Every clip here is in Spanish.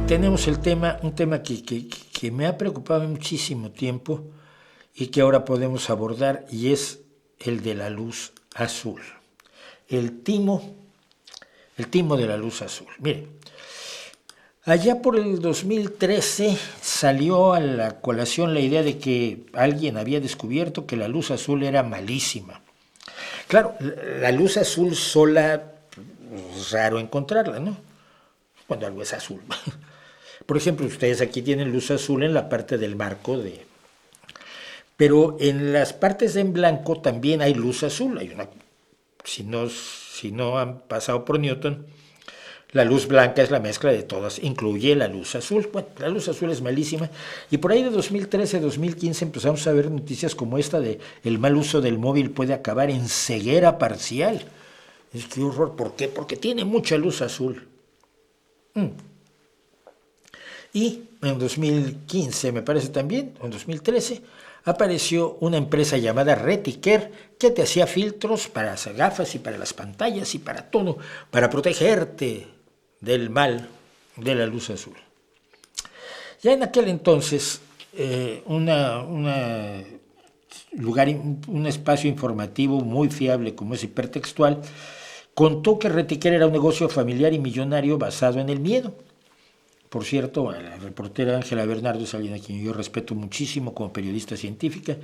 tenemos un tema que me ha preocupado muchísimo tiempo y que ahora podemos abordar, y es el de la luz azul. El timo de la luz azul. Miren, allá por el 2013 salió a la colación la idea de que alguien había descubierto que la luz azul era malísima. Claro, la luz azul sola es raro encontrarla, ¿no? Cuando algo es azul. Por ejemplo, ustedes aquí tienen luz azul en la parte del marco pero en las partes en blanco también hay luz azul. Hay una, si no han pasado por Newton, la luz blanca es la mezcla de todas, incluye la luz azul. Bueno, la luz azul es malísima. Y por ahí de 2013 a 2015 empezamos a ver noticias como esta de el mal uso del móvil puede acabar en ceguera parcial. Es que horror, ¿por qué? Porque tiene mucha luz azul. Y en 2015, me parece también, en 2013, apareció una empresa llamada Reticare que te hacía filtros para las gafas y para las pantallas y para todo, para protegerte del mal de la luz azul. Ya en aquel entonces, un espacio informativo muy fiable como es Hipertextual, contó que Reticare era un negocio familiar y millonario basado en el miedo. Por cierto, a la reportera Ángela Bernardo es alguien a quien yo respeto muchísimo como periodista científica.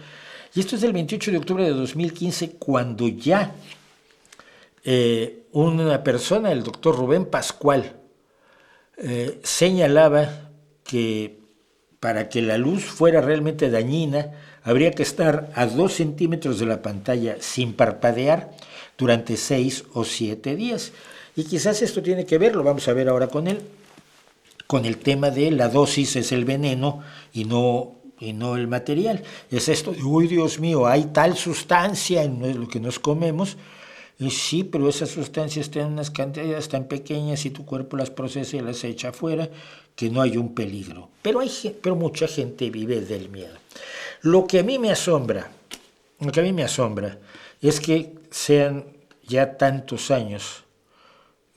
Y esto es del 28 de octubre de 2015, cuando ya una persona, el doctor Rubén Pascual, señalaba que para que la luz fuera realmente dañina, habría que estar a 2 centímetros de la pantalla sin parpadear durante 6 o 7 días. Y quizás esto tiene que ver, lo vamos a ver ahora con él, con el tema de la dosis es el veneno y no el material. Es esto de, uy, Dios mío, hay tal sustancia en lo que nos comemos. Y sí, pero esas sustancias tienen unas cantidades tan pequeñas y tu cuerpo las procesa y las echa afuera, que no hay un peligro. Pero mucha gente vive del miedo. Lo que a mí me asombra es que sean ya tantos años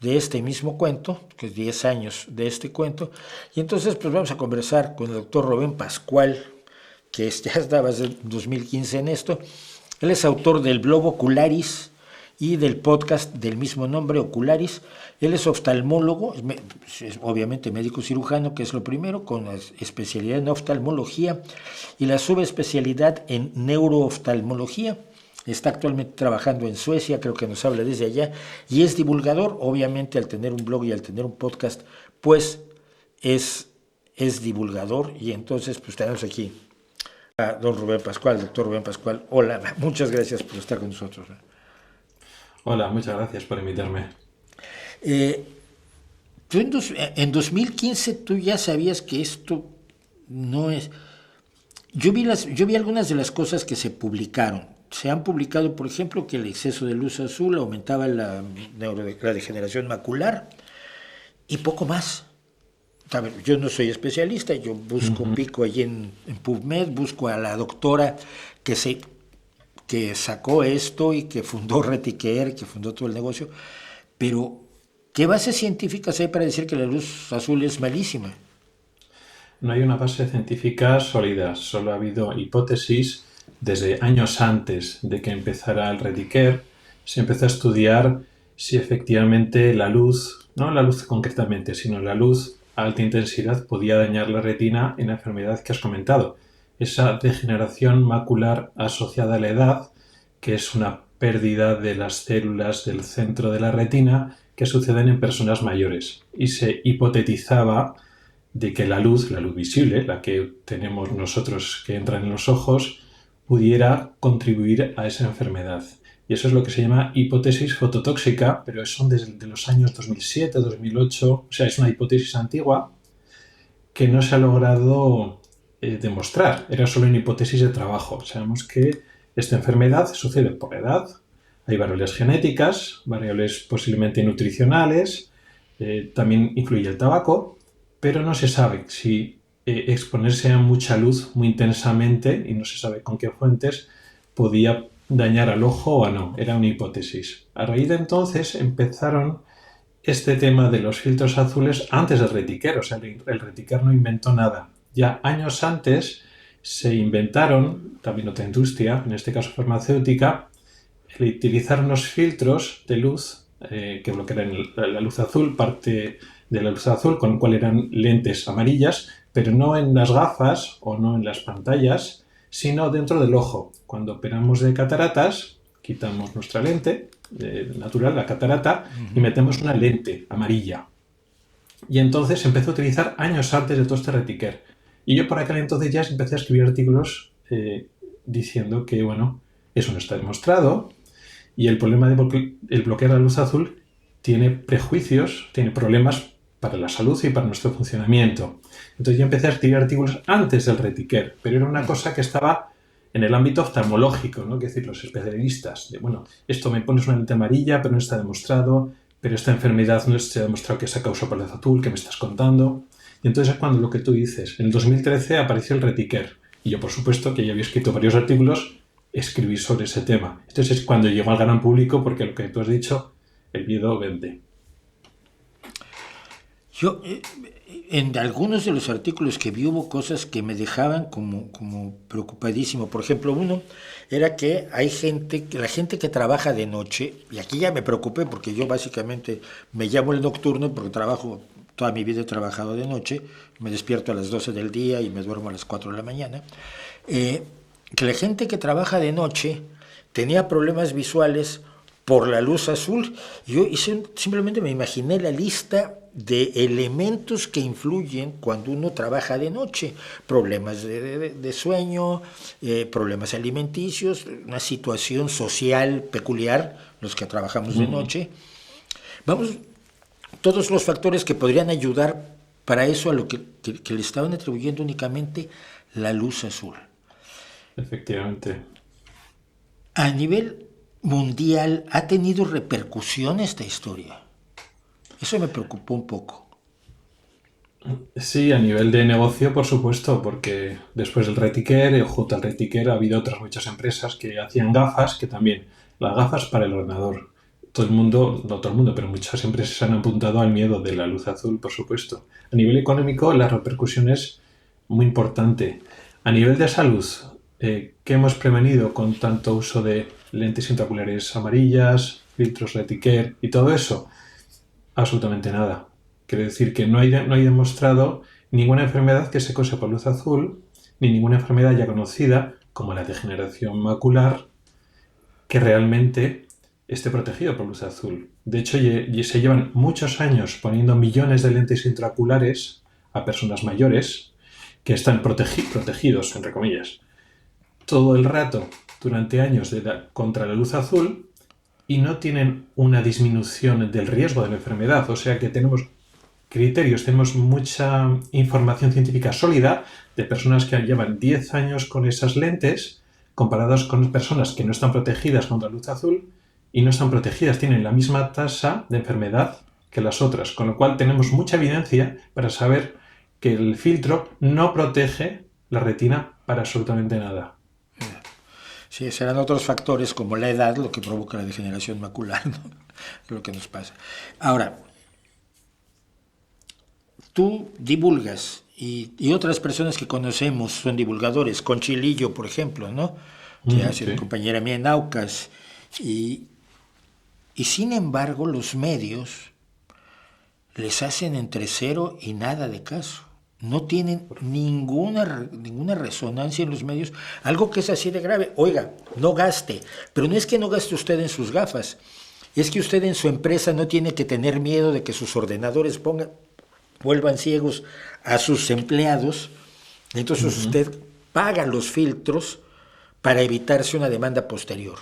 de este mismo cuento, que es 10 años de este cuento, y entonces pues vamos a conversar con el doctor Rubén Pascual, que ya estaba desde 2015 en esto. Él es autor del blog Ocularis y del podcast del mismo nombre, Ocularis. Él es oftalmólogo, es obviamente médico cirujano, que es lo primero, con la especialidad en oftalmología y la subespecialidad en neurooftalmología. Está actualmente trabajando en Suecia, creo que nos habla desde allá, y es divulgador. Obviamente, al tener un blog y al tener un podcast, pues es divulgador. Y entonces pues tenemos aquí a don Rubén Pascual, doctor Rubén Pascual. Hola, muchas gracias por estar con nosotros. Hola, muchas gracias por invitarme. Tú en 2015 tú ya sabías que esto no es... Yo vi algunas de las cosas que se publicaron. Se han publicado, por ejemplo, que el exceso de luz azul aumentaba la degeneración macular y poco más. Yo no soy especialista, yo pico allí en PubMed, busco a la doctora que sacó esto y que fundó Reticare, que fundó todo el negocio, pero ¿qué bases científicas hay para decir que la luz azul es malísima? No hay una base científica sólida, solo ha habido hipótesis. Desde años antes de que empezara el Reticare, se empezó a estudiar si efectivamente la luz, no la luz concretamente, sino la luz a alta intensidad podía dañar la retina en la enfermedad que has comentado. Esa degeneración macular asociada a la edad, que es una pérdida de las células del centro de la retina que suceden en personas mayores. Y se hipotetizaba de que la luz visible, la que tenemos nosotros que entra en los ojos, pudiera contribuir a esa enfermedad. Y eso es lo que se llama hipótesis fototóxica, pero son desde los años 2007, 2008, o sea, es una hipótesis antigua que no se ha logrado demostrar. Era solo una hipótesis de trabajo. Sabemos que esta enfermedad sucede por la edad, hay variables genéticas, variables posiblemente nutricionales, también influye el tabaco, pero no se sabe si exponerse a mucha luz muy intensamente, y no se sabe con qué fuentes, podía dañar al ojo o no. Era una hipótesis. A raíz de entonces empezaron este tema de los filtros azules antes del Retiquer, o sea, el Retiquer no inventó nada. Ya años antes se inventaron, también otra industria, en este caso farmacéutica, el utilizar unos filtros de luz que bloquearan la luz azul, parte de la luz azul, con lo cual eran lentes amarillas, pero no en las gafas o no en las pantallas, sino dentro del ojo. Cuando operamos de cataratas, quitamos nuestra lente natural, la catarata, y metemos una lente amarilla. Y entonces empecé a utilizar años antes de todo este Retiquer. Y yo por aquel entonces ya empecé a escribir artículos diciendo que, bueno, eso no está demostrado y el problema de el bloquear la luz azul tiene prejuicios, tiene problemas para la salud y para nuestro funcionamiento. Entonces yo empecé a escribir artículos antes del Retiquer, pero era una cosa que estaba en el ámbito oftalmológico, ¿no? Es decir, los especialistas, de, bueno, esto me pones una lente amarilla, pero no está demostrado, pero esta enfermedad no se ha demostrado que es a causa por la luz azul, que me estás contando. Y entonces es cuando lo que tú dices, en el 2013 apareció el Retiquer, y yo por supuesto que ya había escrito varios artículos, escribí sobre ese tema. Entonces es cuando llegó al gran público, porque lo que tú has dicho, el miedo vende. Yo, en algunos de los artículos que vi hubo cosas que me dejaban como preocupadísimo. Por ejemplo, uno era que hay gente, la gente que trabaja de noche, y aquí ya me preocupé porque yo básicamente me llamo el nocturno porque trabajo, toda mi vida he trabajado de noche, me despierto a las 12 del día y me duermo a las 4 de la mañana, que la gente que trabaja de noche tenía problemas visuales por la luz azul. Yo simplemente me imaginé la lista de elementos que influyen cuando uno trabaja de noche, problemas de sueño, problemas alimenticios, una situación social peculiar, los que trabajamos de noche. Vamos, todos los factores que podrían ayudar para eso a lo que le estaban atribuyendo únicamente la luz azul. Efectivamente. A nivel mundial, ¿ha tenido repercusión esta historia? Eso me preocupó un poco. Sí, a nivel de negocio, por supuesto, porque después del Retiquer, junto al Retiquer, ha habido otras muchas empresas que hacían gafas, que también, las gafas para el ordenador. Todo el mundo, no todo el mundo, pero muchas empresas han apuntado al miedo de la luz azul, por supuesto. A nivel económico, la repercusión es muy importante. A nivel de salud, ¿qué hemos prevenido con tanto uso de lentes intraoculares amarillas, filtros Retiquer y todo eso? Absolutamente nada. Quiero decir que no hay demostrado ninguna enfermedad que se cause por luz azul, ni ninguna enfermedad ya conocida, como la degeneración macular, que realmente esté protegido por luz azul. De hecho, se llevan muchos años poniendo millones de lentes intraoculares a personas mayores que están protegidos, entre comillas, todo el rato, durante años, contra la luz azul, y no tienen una disminución del riesgo de la enfermedad. O sea que tenemos criterios, tenemos mucha información científica sólida de personas que llevan 10 años con esas lentes comparados con personas que no están protegidas contra la luz azul y no están protegidas, tienen la misma tasa de enfermedad que las otras, con lo cual tenemos mucha evidencia para saber que el filtro no protege la retina para absolutamente nada. Sí, serán otros factores como la edad lo que provoca la degeneración macular, ¿no? Lo que nos pasa. Ahora, tú divulgas y otras personas que conocemos son divulgadores, Conchilillo, por ejemplo, ¿no? Que ha sido compañera mía en Aucas. Y sin embargo, los medios les hacen entre cero y nada de caso. No tienen ninguna resonancia en los medios. Algo que es así de grave. Oiga, no gaste. Pero no es que no gaste usted en sus gafas. Es que usted en su empresa no tiene que tener miedo de que sus ordenadores vuelvan ciegos a sus empleados. Entonces usted paga los filtros para evitarse una demanda posterior.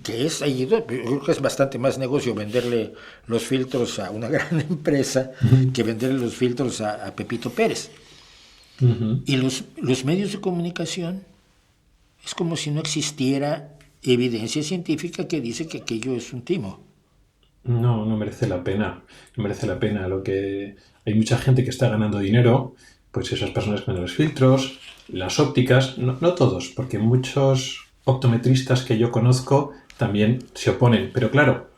Que es ahí, yo creo que es bastante más negocio venderle los filtros a una gran empresa que venderle los filtros a Pepito Pérez. Y los medios de comunicación es como si no existiera evidencia científica que dice que aquello es un timo. No merece la pena. No merece la pena. Hay mucha gente que está ganando dinero, pues esas personas que venden los filtros, las ópticas, no todos, porque muchos optometristas que yo conozco también se oponen. Pero claro,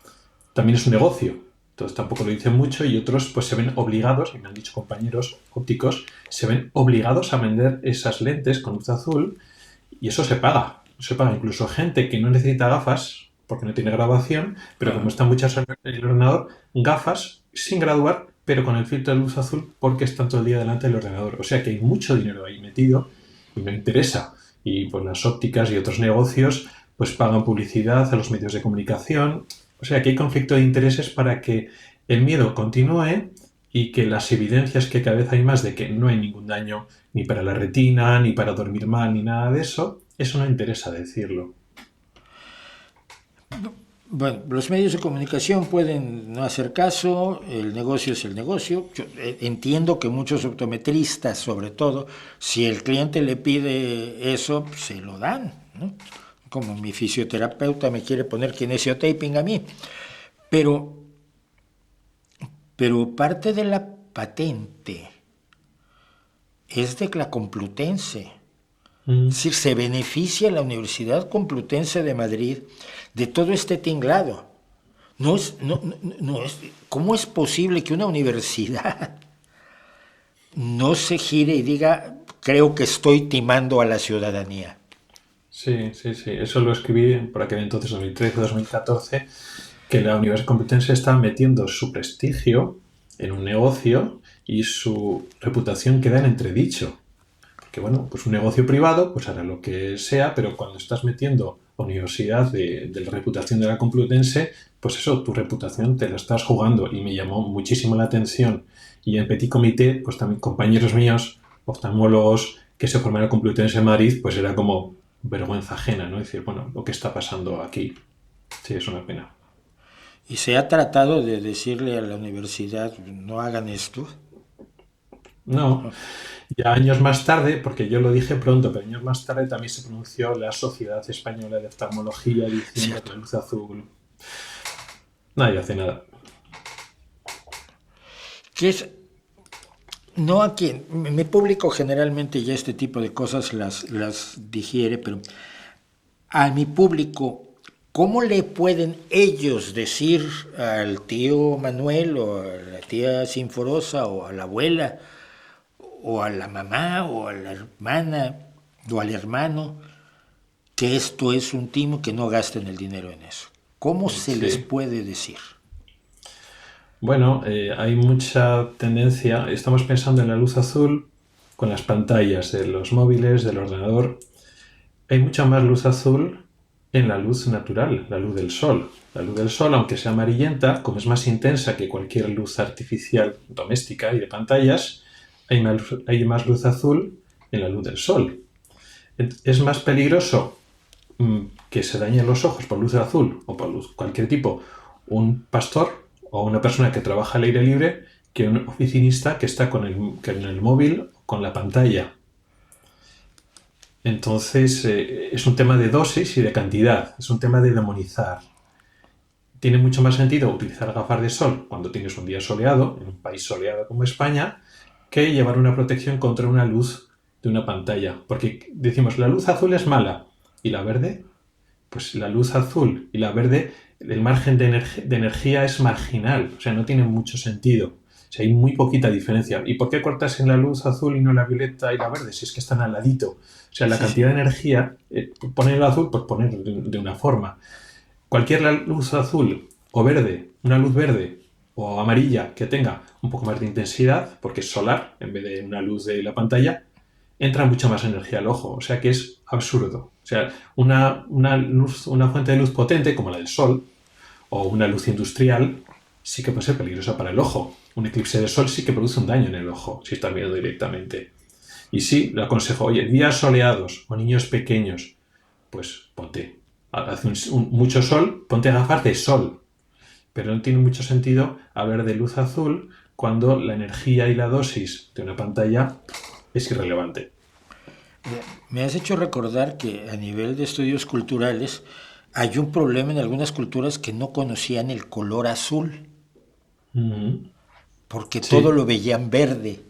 también es un negocio. Entonces tampoco lo dicen mucho y otros pues se ven obligados, y me han dicho compañeros ópticos, se ven obligados a vender esas lentes con luz azul y eso se paga. Se paga incluso gente que no necesita gafas porque no tiene graduación, pero como están muchas en el ordenador, gafas sin graduar, pero con el filtro de luz azul porque están todo el día delante del ordenador. O sea que hay mucho dinero ahí metido y me interesa. Y pues las ópticas y otros negocios pues pagan publicidad a los medios de comunicación. O sea que hay conflicto de intereses para que el miedo continúe y que las evidencias que cada vez hay más de que no hay ningún daño ni para la retina, ni para dormir mal, ni nada de eso no interesa decirlo. Bueno, los medios de comunicación pueden no hacer caso, el negocio es el negocio. Yo entiendo que muchos optometristas, sobre todo, si el cliente le pide eso, se lo dan, ¿no? Como mi fisioterapeuta me quiere poner kinesiotaping a mí. Pero parte de la patente es de la Complutense. Es decir, se beneficia la Universidad Complutense de Madrid de todo este tinglado. ¿Cómo es posible que una universidad no se gire y diga, creo que estoy timando a la ciudadanía? Sí. Eso lo escribí por aquel entonces, 2013-2014, que la Universidad Complutense está metiendo su prestigio en un negocio y su reputación queda en entredicho. Que bueno, pues un negocio privado pues hará lo que sea, pero cuando estás metiendo a universidad de la reputación de la Complutense, pues eso, tu reputación te la estás jugando y me llamó muchísimo la atención. Y en Petit Comité, pues también compañeros míos, oftalmólogos que se formaron en la Complutense en Madrid, pues era como vergüenza ajena, ¿no? Decir, bueno, lo que está pasando aquí. Sí, es una pena. Y se ha tratado de decirle a la universidad, no hagan esto. No, ya años más tarde, porque yo lo dije pronto, pero años más tarde también se pronunció la Sociedad Española de Oftalmología diciendo que la luz azul... Nadie hace nada. Que es, no aquí, mi público generalmente ya este tipo de cosas las digiere, pero a mi público, ¿cómo le pueden ellos decir al tío Manuel o a la tía Sinforosa o a la abuela o a la mamá o a la hermana o al hermano que esto es un timo, que no gasten el dinero en eso? ¿Cómo se les puede decir? Bueno, hay mucha tendencia, estamos pensando en la luz azul con las pantallas de los móviles, del ordenador. Hay mucha más luz azul en la luz natural, la luz del sol. La luz del sol, aunque sea amarillenta, como es más intensa que cualquier luz artificial doméstica y de pantallas, hay más luz azul en la luz del sol. Es más peligroso que se dañen los ojos por luz azul o por luz cualquier tipo un pastor o una persona que trabaja al aire libre que un oficinista que está con el móvil o con la pantalla. Entonces es un tema de dosis y de cantidad, es un tema de demonizar. Tiene mucho más sentido utilizar gafas de sol cuando tienes un día soleado, en un país soleado como España, que llevar una protección contra una luz de una pantalla. Porque decimos, la luz azul es mala. ¿Y la verde? Pues la luz azul y la verde, el margen de energía es marginal. O sea, no tiene mucho sentido. O sea, hay muy poquita diferencia. ¿Y por qué cortas en la luz azul y no la violeta y la verde? Si es que están al ladito. O sea, la cantidad de energía, poner el azul, pues poner de una forma. Cualquier luz azul o verde, una luz verde o amarilla que tenga un poco más de intensidad, porque es solar en vez de una luz de la pantalla, entra mucha más energía al ojo. O sea que es absurdo. O sea, una fuente de luz potente como la del sol o una luz industrial sí que puede ser peligrosa para el ojo. Un eclipse de sol sí que produce un daño en el ojo si está viendo directamente. Y sí, le aconsejo, oye, días soleados o niños pequeños, pues ponte, hace mucho sol, ponte gafas de sol. Pero no tiene mucho sentido hablar de luz azul cuando la energía y la dosis de una pantalla es irrelevante. Me has hecho recordar que a nivel de estudios culturales hay un problema en algunas culturas que no conocían el color azul, porque todo lo veían verde,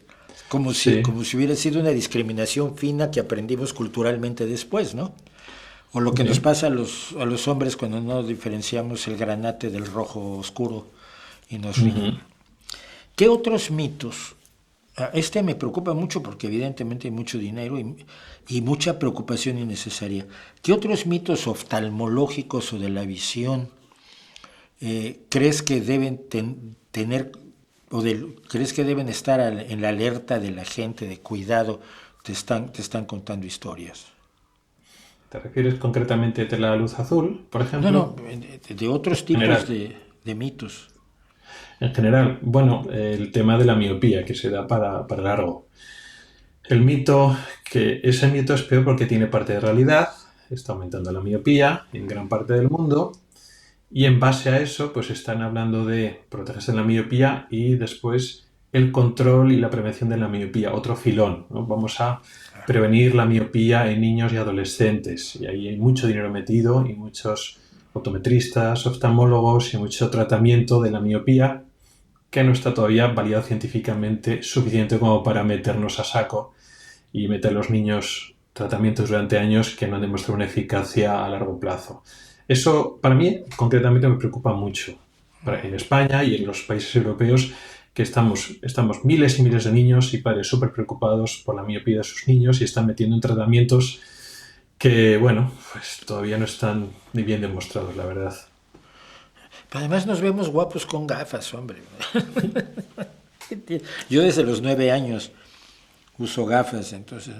como si hubiera sido una discriminación fina que aprendimos culturalmente después, ¿no? O lo que nos pasa a los hombres cuando no diferenciamos el granate del rojo oscuro y nos riñen. ¿Qué otros mitos? Este me preocupa mucho porque evidentemente hay mucho dinero y mucha preocupación innecesaria. ¿Qué otros mitos oftalmológicos o de la visión crees que deben tener crees que deben estar en la alerta de la gente, de cuidado? Te están contando historias. ¿Te refieres concretamente de la luz azul, por ejemplo? No, de otros tipos de mitos. En general, bueno, el tema de la miopía, que se da para largo. El mito, que ese mito es peor porque tiene parte de realidad, está aumentando la miopía en gran parte del mundo, y en base a eso, pues están hablando de protegerse de la miopía y después el control y la prevención de la miopía, otro filón, ¿no? Vamos a prevenir la miopía en niños y adolescentes, y ahí hay mucho dinero metido y muchos optometristas, oftalmólogos y mucho tratamiento de la miopía que no está todavía validado científicamente suficiente como para meternos a saco y meter a los niños tratamientos durante años que no han demostrado una eficacia a largo plazo. Eso, para mí, concretamente me preocupa mucho. En España y en los países europeos, que estamos miles y miles de niños y padres súper preocupados por la miopía de sus niños y están metiendo en tratamientos que, bueno, pues todavía no están ni bien demostrados, la verdad. Además nos vemos guapos con gafas, hombre. Yo desde los 9 años uso gafas, entonces...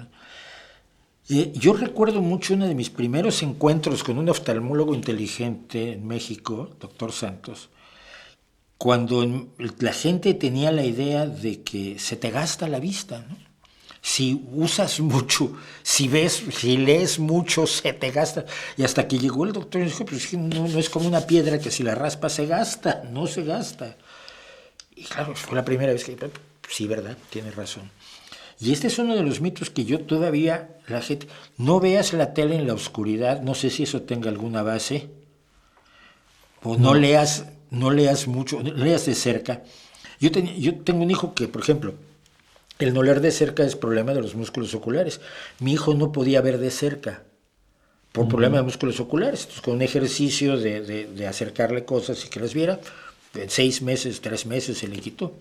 yo recuerdo mucho uno de mis primeros encuentros con un oftalmólogo inteligente en México, doctor Santos, cuando la gente tenía la idea de que se te gasta la vista, ¿no? Si usas mucho, si lees mucho, se te gasta. Y hasta que llegó el doctor y dijo, pues no es como una piedra que si la raspa se gasta, no se gasta. Y claro, fue la primera vez que, sí, verdad, tienes razón. Y este es uno de los mitos que yo todavía, la gente, no veas la tele en la oscuridad, no sé si eso tenga alguna base, o no leas mucho, leas de cerca. Yo tengo un hijo que, por ejemplo, el no leer de cerca es problema de los músculos oculares. Mi hijo no podía ver de cerca por problema de músculos oculares. Entonces, con un ejercicio de acercarle cosas y que las viera, en 6 meses, 3 meses se le quitó.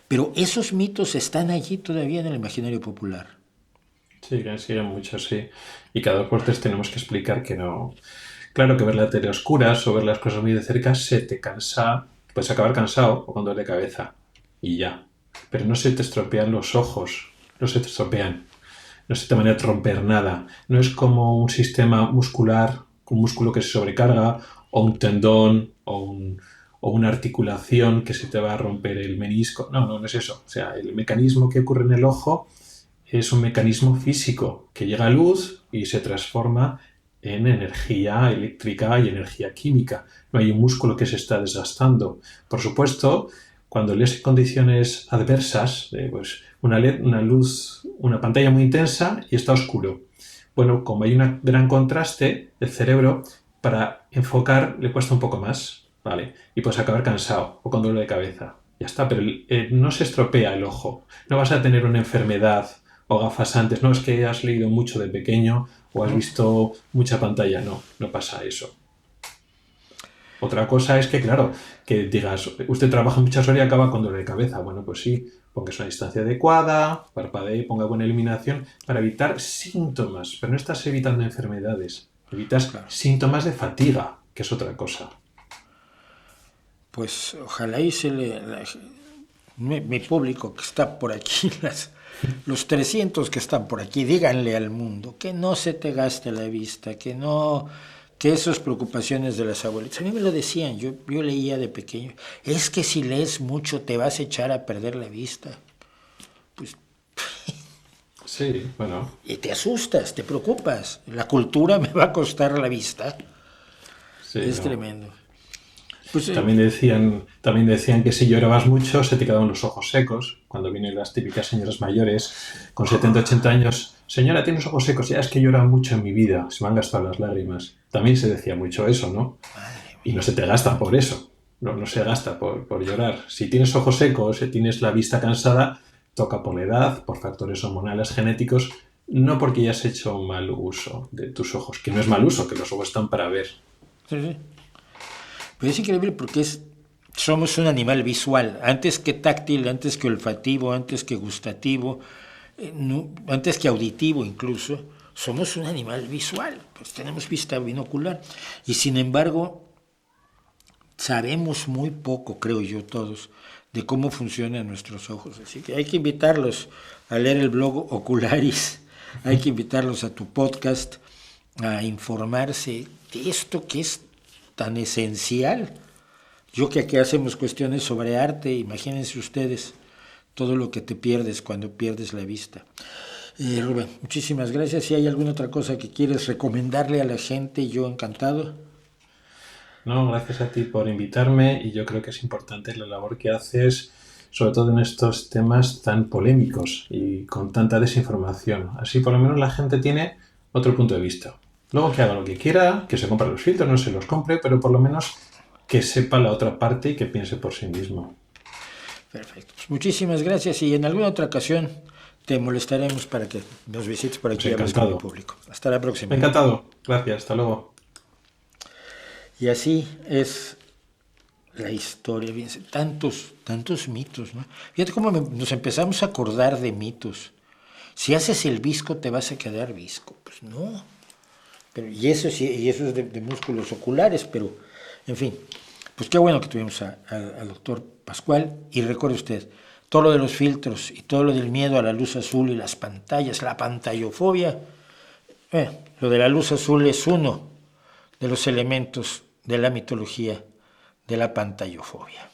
Pero esos mitos están allí todavía en el imaginario popular. Sí, que sí, muchos, sí. Y cada 2 por 3 tenemos que explicar que no... Claro que ver la tele a oscuras o ver las cosas muy de cerca se te cansa, puedes acabar cansado o con dolor de cabeza y ya. Pero no se te estropean los ojos, no se te estropean, no se te van a romper nada. No es como un sistema muscular, un músculo que se sobrecarga, o un tendón, o una articulación que se te va a romper el menisco. No es eso. O sea, el mecanismo que ocurre en el ojo es un mecanismo físico que llega a luz y se transforma en energía eléctrica y energía química. No hay un músculo que se está desgastando. Por supuesto, cuando lees en condiciones adversas, pues una luz, una pantalla muy intensa y está oscuro. Bueno, como hay un gran contraste, el cerebro para enfocar le cuesta un poco más, ¿vale? Y puedes acabar cansado o con dolor de cabeza. Ya está, pero no se estropea el ojo. No vas a tener una enfermedad o gafas antes. No es que has leído mucho de pequeño o has visto mucha pantalla. No pasa eso. Otra cosa es que, claro, que digas, usted trabaja muchas horas y acaba con dolor de cabeza. Bueno, pues sí, pongas una distancia adecuada, parpadee, ponga buena iluminación para evitar síntomas. Pero no estás evitando enfermedades, evitas síntomas de fatiga, que es otra cosa. Pues ojalá mi público que está por aquí, los 300 que están por aquí, díganle al mundo que no se te gaste la vista, que esas preocupaciones de las abuelitas, a mí me lo decían, yo leía de pequeño, es que si lees mucho te vas a echar a perder la vista. Pues... Sí, bueno. Y te asustas, te preocupas, la cultura me va a costar la vista. Sí, es tremendo. Pues, también decían que si llorabas mucho se te quedaban los ojos secos. Cuando vienen las típicas señoras mayores con 70, 80 años, señora, tiene los ojos secos, ya es que llora mucho en mi vida, se me han gastado las lágrimas. También se decía mucho eso, ¿no? Y no se te gastan por eso, no se gasta por llorar. Si tienes ojos secos, si tienes la vista cansada, toca por la edad, por factores hormonales genéticos, no porque hayas hecho un mal uso de tus ojos, que no es mal uso, que los ojos están para ver. Sí. Pero es increíble porque somos un animal visual, antes que táctil, antes que olfativo, antes que gustativo, antes que auditivo incluso, somos un animal visual, pues tenemos vista binocular y sin embargo sabemos muy poco, creo yo todos, de cómo funcionan nuestros ojos, así que hay que invitarlos a leer el blog Ocularis, hay que invitarlos a tu podcast, a informarse de esto que es tan esencial. Yo que aquí hacemos cuestiones sobre arte, imagínense ustedes todo lo que te pierdes cuando pierdes la vista. Rubén, muchísimas gracias. Si hay alguna otra cosa que quieres recomendarle a la gente, yo encantado. No, gracias a ti por invitarme y yo creo que es importante la labor que haces, sobre todo en estos temas tan polémicos y con tanta desinformación. Así por lo menos la gente tiene otro punto de vista. Luego que haga lo que quiera, que se compre los filtros, no se los compre, pero por lo menos que sepa la otra parte y que piense por sí mismo. Perfecto. Pues muchísimas gracias y en alguna otra ocasión te molestaremos para que nos visites por aquí y hables con el público. Hasta la próxima. Encantado. Gracias. Hasta luego. Y así es la historia. Fíjense, tantos mitos, ¿no? Fíjate cómo nos empezamos a acordar de mitos. Si haces el visco, te vas a quedar visco. Pues no. Pero, y eso es de músculos oculares, pero, en fin. Pues qué bueno que tuvimos al doctor Pascual. Y recuerde usted, todo lo de los filtros y todo lo del miedo a la luz azul y las pantallas, la pantallofobia, lo de la luz azul es uno de los elementos de la mitología de la pantallofobia.